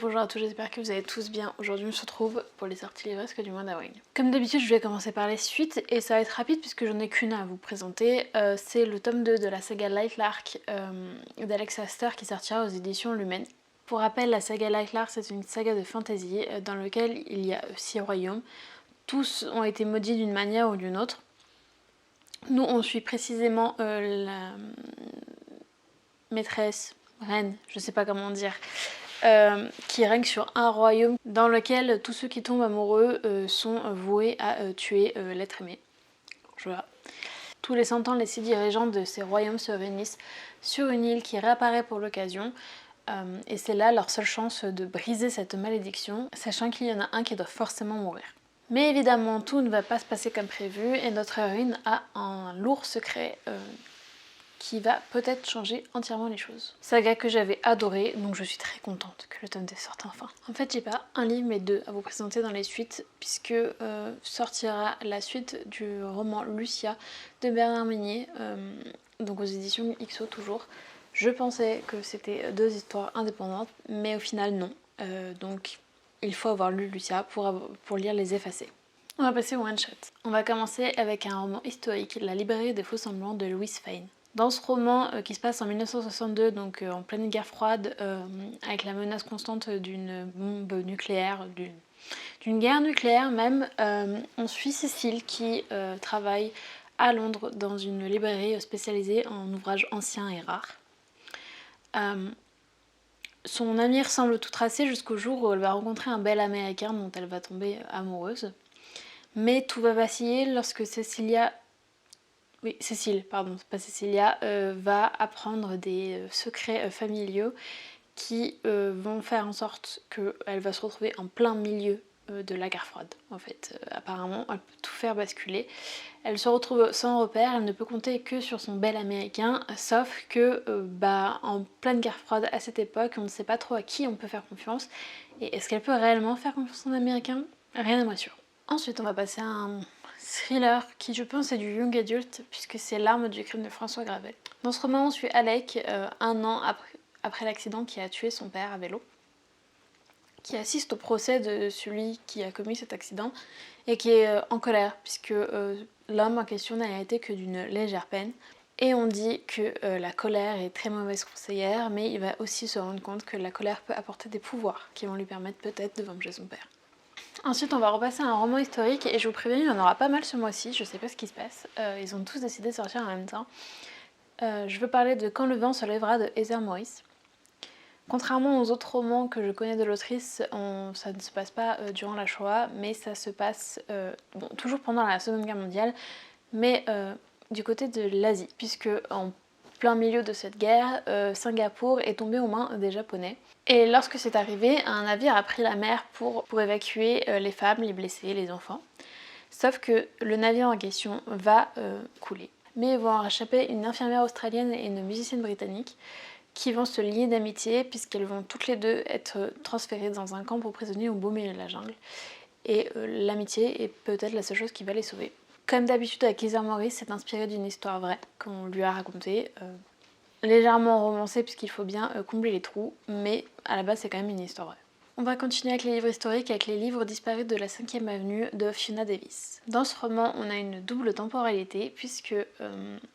bonjour à tous, j'espère que vous allez tous bien. Aujourd'hui on se retrouve pour les sorties livresques du mois d'avril. Comme d'habitude je vais commencer par les suites et ça va être rapide puisque j'en ai qu'une à vous présenter. C'est le tome 2 de la saga Lightlark d'Alex Aster qui sortira aux éditions Lumen. Pour rappel, la saga Lightlark c'est une saga de fantasy dans laquelle il y a 6 royaumes. Tous ont été maudits d'une manière ou d'une autre. Nous on suit précisément la maîtresse, reine, je sais pas comment dire, qui règne sur un royaume dans lequel tous ceux qui tombent amoureux sont voués à tuer l'être aimé. Voilà. Tous les 100 ans, les 6 dirigeants de ces royaumes se réunissent sur une île qui réapparaît pour l'occasion. Et c'est là leur seule chance de briser cette malédiction, sachant qu'il y en a un qui doit forcément mourir. Mais évidemment, tout ne va pas se passer comme prévu et notre héroïne a un lourd secret qui va peut-être changer entièrement les choses. Saga que j'avais adorée, donc je suis très contente que le tome 2 sorte enfin. En fait, j'ai pas un livre mais deux à vous présenter dans les suites, puisque sortira la suite du roman Lucia de Bernard Meunier, donc aux éditions XO toujours. Je pensais que c'était deux histoires indépendantes, mais au final non. Donc il faut avoir lu Lucia pour lire Les Effacés. On va passer au one-shot. On va commencer avec un roman historique, La librairie des faux-semblants de Louise Fane. Dans ce roman qui se passe en 1962, donc en pleine guerre froide, avec la menace constante d'une bombe nucléaire, d'une guerre nucléaire même, on suit Cécile qui travaille à Londres dans une librairie spécialisée en ouvrages anciens et rares. Son avenir semble tout tracé jusqu'au jour où elle va rencontrer un bel américain dont elle va tomber amoureuse. Mais tout va vaciller lorsque Cécile, va apprendre des secrets familiaux qui vont faire en sorte qu'elle va se retrouver en plein milieu de la guerre froide. En fait, apparemment, elle peut tout faire basculer. Elle se retrouve sans repère, elle ne peut compter que sur son bel américain, sauf que en pleine guerre froide à cette époque, on ne sait pas trop à qui on peut faire confiance. Et est-ce qu'elle peut réellement faire confiance en américain? Rien n'est moins sûr. Ensuite, on va passer à un thriller qui, je pense, est du young adult, puisque c'est L'arme du crime de François Gravel. Dans ce roman, on suit Alec, un an après l'accident qui a tué son père à vélo, qui assiste au procès de celui qui a commis cet accident et qui est en colère, puisque l'homme en question n'a été que d'une légère peine. Et on dit que la colère est très mauvaise conseillère, mais il va aussi se rendre compte que la colère peut apporter des pouvoirs qui vont lui permettre peut-être de venger son père. Ensuite, on va repasser à un roman historique et je vous préviens, il y en aura pas mal ce mois-ci, je sais pas ce qui se passe. Ils ont tous décidé de sortir en même temps. Je veux parler de Quand le vent se lèvera de Heather Morris. Contrairement aux autres romans que je connais de l'autrice, ça ne se passe pas durant la Shoah, mais ça se passe toujours pendant la Seconde Guerre mondiale, mais du côté de l'Asie, puisque en plein milieu de cette guerre, Singapour est tombé aux mains des Japonais. Et lorsque c'est arrivé, un navire a pris la mer pour évacuer les femmes, les blessés, les enfants. Sauf que le navire en question va couler. Mais vont en réchapper une infirmière australienne et une musicienne britannique qui vont se lier d'amitié puisqu'elles vont toutes les deux être transférées dans un camp pour prisonniers au beau milieu de la jungle. Et l'amitié est peut-être la seule chose qui va les sauver. Comme d'habitude avec Heather Morris, c'est inspiré d'une histoire vraie qu'on lui a racontée, légèrement romancée puisqu'il faut bien combler les trous, mais à la base c'est quand même une histoire vraie. On va continuer avec les livres historiques, avec les livres disparus de la 5e avenue de Fiona Davis. Dans ce roman, on a une double temporalité puisque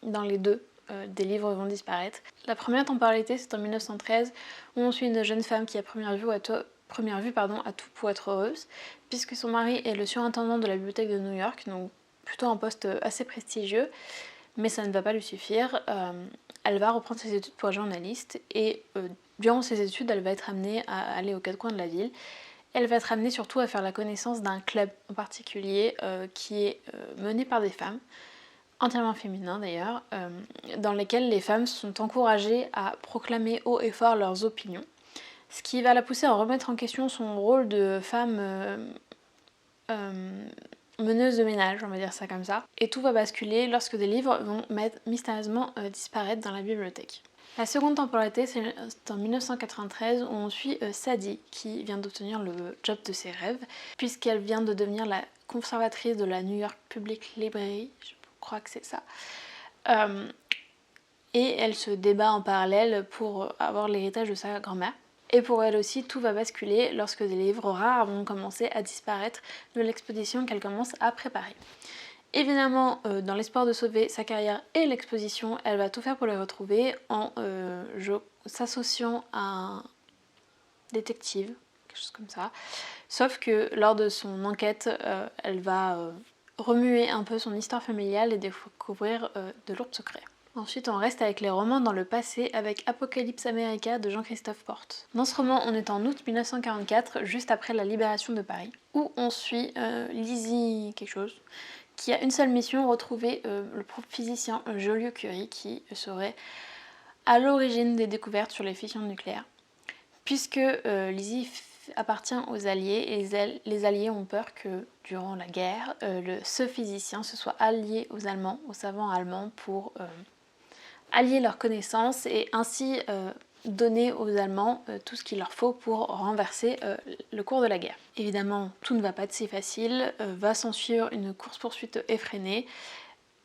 dans les deux, des livres vont disparaître. La première temporalité, c'est en 1913 où on suit une jeune femme qui à première vue a tout pour être heureuse, puisque son mari est le surintendant de la bibliothèque de New York, donc plutôt un poste assez prestigieux, mais ça ne va pas lui suffire. Elle va reprendre ses études pour journaliste et durant ses études, elle va être amenée à aller aux quatre coins de la ville. Elle va être amenée surtout à faire la connaissance d'un club en particulier qui est mené par des femmes, entièrement féminins d'ailleurs, dans lesquels les femmes sont encouragées à proclamer haut et fort leurs opinions, ce qui va la pousser à remettre en question son rôle de femme meneuse de ménage, on va dire ça comme ça. Et tout va basculer lorsque des livres vont mystérieusement disparaître dans la bibliothèque. La seconde temporalité, c'est en 1993 où on suit Sadie qui vient d'obtenir le job de ses rêves puisqu'elle vient de devenir la conservatrice de la New York Public Library, je crois que c'est ça. Et elle se débat en parallèle pour avoir l'héritage de sa grand-mère. Et pour elle aussi, tout va basculer lorsque des livres rares vont commencer à disparaître de l'exposition qu'elle commence à préparer. Évidemment, dans l'espoir de sauver sa carrière et l'exposition, elle va tout faire pour les retrouver en s'associant à un détective, quelque chose comme ça. Sauf que lors de son enquête, elle va remuer un peu son histoire familiale et découvrir de lourds secrets. Ensuite, on reste avec les romans dans le passé avec Apocalypse America de Jean-Christophe Porte. Dans ce roman, on est en août 1944, juste après la libération de Paris, où on suit Lizzie quelque chose, qui a une seule mission, retrouver le physicien Joliot-Curie qui serait à l'origine des découvertes sur les fissions nucléaires. Puisque Lizzie appartient aux Alliés et les Alliés ont peur que durant la guerre, ce physicien se soit allié aux Allemands, aux savants allemands pour allier leurs connaissances et ainsi donner aux Allemands tout ce qu'il leur faut pour renverser le cours de la guerre. Évidemment, tout ne va pas être si facile, va s'ensuivre une course-poursuite effrénée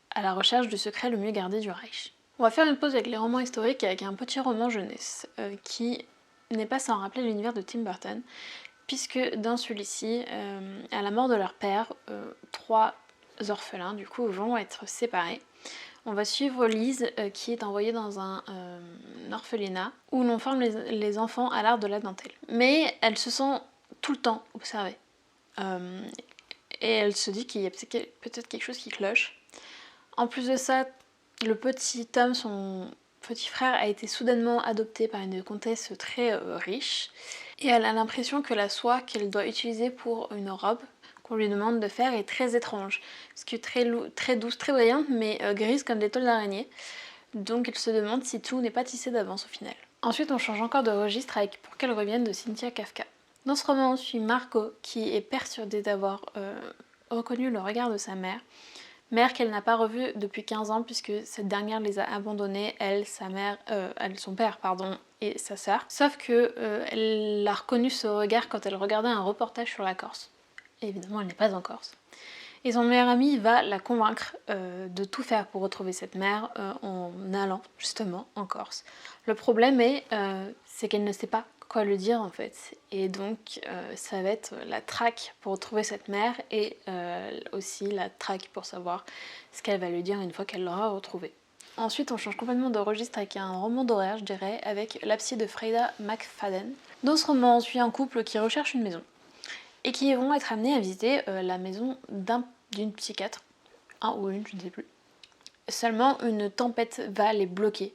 à la recherche du secret le mieux gardé du Reich. On va faire une pause avec les romans historiques et avec un petit roman jeunesse qui n'est pas sans rappeler l'univers de Tim Burton, puisque dans celui-ci, à la mort de leur père, 3 orphelins du coup vont être séparés. On va suivre Lise qui est envoyée dans un orphelinat où l'on forme les enfants à l'art de la dentelle. Mais elle se sent tout le temps observée. Et elle se dit qu'il y a peut-être quelque chose qui cloche. En plus de ça, le petit Tom, son petit frère, a été soudainement adopté par une comtesse très riche. Et elle a l'impression que la soie qu'elle doit utiliser pour une robe qu'on lui demande de faire est très étrange. Parce que très douce, très brillante, mais grise comme des tôles d'araignée. Donc elle se demande si tout n'est pas tissé d'avance au final. Ensuite on change encore de registre avec Pour qu'elle revienne de Cynthia Kafka. Dans ce roman on suit Margot qui est persuadée d'avoir reconnu le regard de sa mère qu'elle n'a pas revue depuis 15 ans puisque cette dernière les a abandonnés, elle, son père et sa sœur. Sauf que elle a reconnu ce regard quand elle regardait un reportage sur la Corse. Et évidemment elle n'est pas en Corse. Et son meilleur ami va la convaincre de tout faire pour retrouver cette mère en allant justement en Corse. Le problème c'est qu'elle ne sait pas quoi lui dire en fait. Et donc ça va être la traque pour retrouver cette mère et aussi la traque pour savoir ce qu'elle va lui dire une fois qu'elle l'aura retrouvée. Ensuite on change complètement de registre avec un roman d'horreur je dirais, avec La psy de Freida McFadden. Dans ce roman on suit un couple qui recherche une maison et qui vont être amenés à visiter la maison d'une psychiatre, un ou une, je ne sais plus. Seulement, une tempête va les bloquer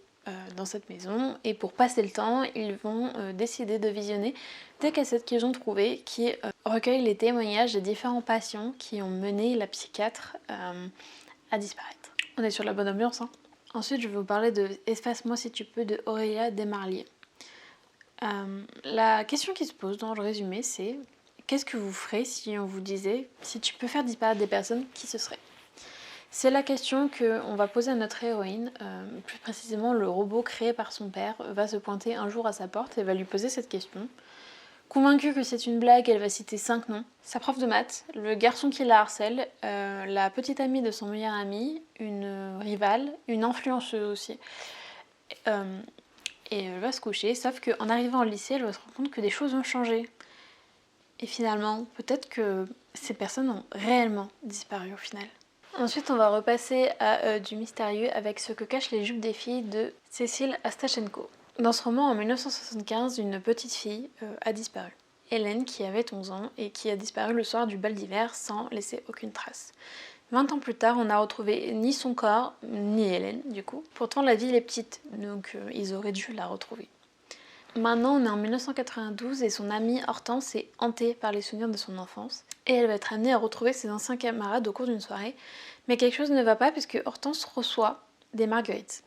dans cette maison, et pour passer le temps, ils vont décider de visionner des cassettes qu'ils ont trouvées qui recueillent les témoignages des différents patients qui ont mené la psychiatre à disparaître. On est sur la bonne ambiance, hein. Ensuite, je vais vous parler de Efface-moi si tu peux de Aurélia Desmarliers. La question qui se pose dans le résumé, c'est qu'est-ce que vous ferez si on vous disait si tu peux faire disparaître des personnes, qui ce serait? C'est la question qu'on va poser à notre héroïne, plus précisément le robot créé par son père va se pointer un jour à sa porte et va lui poser cette question. Convaincue que c'est une blague, elle va citer 5 noms. Sa prof de maths, le garçon qui la harcèle, la petite amie de son meilleur ami, une rivale, une influenceuse aussi. Et elle va se coucher, sauf qu'en arrivant au lycée, elle va se rendre compte que des choses ont changé. Et finalement, peut-être que ces personnes ont réellement disparu au final. Ensuite, on va repasser à du mystérieux avec Ce que cachent les jupes des filles de Cécile Astachenko. Dans ce roman, en 1975, une petite fille a disparu. Hélène, qui avait 11 ans et qui a disparu le soir du bal d'hiver sans laisser aucune trace. 20 ans plus tard, on n'a retrouvé ni son corps, ni Hélène du coup. Pourtant, la ville est petite, donc ils auraient dû la retrouver. Maintenant, on est en 1992 et son amie Hortense est hantée par les souvenirs de son enfance. Et elle va être amenée à retrouver ses anciens camarades au cours d'une soirée. Mais quelque chose ne va pas puisque Hortense reçoit des marguerites.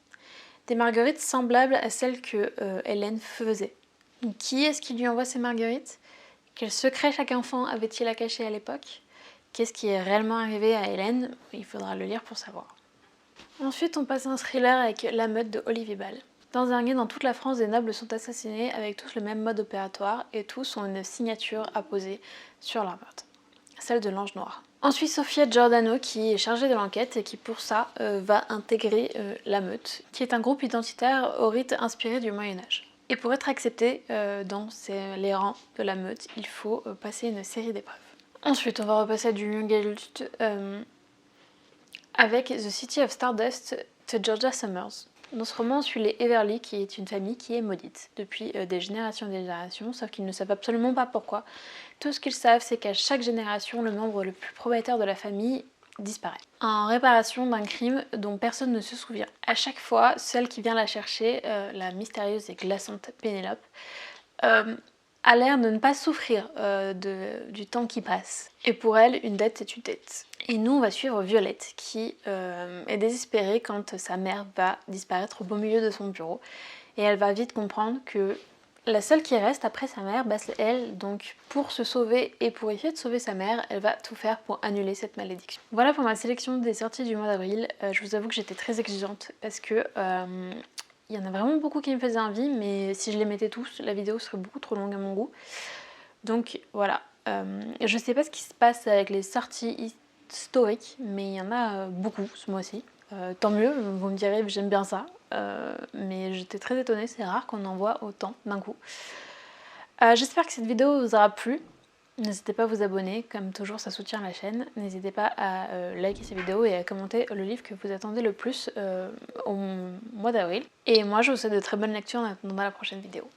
Des marguerites semblables à celles que Hélène faisait. Donc, qui est-ce qui lui envoie ces marguerites? Quel secret chaque enfant avait-il à cacher à l'époque? Qu'est-ce qui est réellement arrivé à Hélène? Il faudra le lire pour savoir. Ensuite, on passe à un thriller avec La Meute de Olivier Ball. Dans un guet, dans toute la France, des nobles sont assassinés avec tous le même mode opératoire et tous ont une signature apposée sur leur meurtre, celle de l'Ange Noir. Ensuite, Sofia Giordano qui est chargée de l'enquête et qui pour ça va intégrer la Meute, qui est un groupe identitaire au rite inspiré du Moyen-Âge. Et pour être accepté dans les rangs de la meute, il faut passer une série d'épreuves. Ensuite, on va repasser à du young adult avec The City of Stardust de Georgia Summers. Dans ce roman, on suit les Everly, qui est une famille qui est maudite depuis des générations et des générations, sauf qu'ils ne savent absolument pas pourquoi. Tout ce qu'ils savent, c'est qu'à chaque génération, le membre le plus probataire de la famille disparaît. En réparation d'un crime dont personne ne se souvient. À chaque fois, celle qui vient la chercher, la mystérieuse et glaçante Pénélope, a l'air de ne pas souffrir du temps qui passe. Et pour elle, une dette c'est une dette. Et nous, on va suivre Violette qui est désespérée quand sa mère va disparaître au beau milieu de son bureau. Et elle va vite comprendre que la seule qui reste après sa mère, c'est elle. Donc pour se sauver et pour essayer de sauver sa mère, elle va tout faire pour annuler cette malédiction. Voilà pour ma sélection des sorties du mois d'avril. Je vous avoue que j'étais très exigeante parce que il y en a vraiment beaucoup qui me faisaient envie, mais si je les mettais tous, la vidéo serait beaucoup trop longue à mon goût. Donc voilà. Je sais pas ce qui se passe avec les sorties historiques, mais il y en a beaucoup ce mois-ci. Tant mieux, vous me direz, j'aime bien ça. Mais j'étais très étonnée, c'est rare qu'on en voit autant d'un coup. J'espère que cette vidéo vous aura plu. N'hésitez pas à vous abonner, comme toujours ça soutient la chaîne. N'hésitez pas à liker cette vidéo et à commenter le livre que vous attendez le plus au mois d'avril. Et moi je vous souhaite de très bonnes lectures en attendant la prochaine vidéo.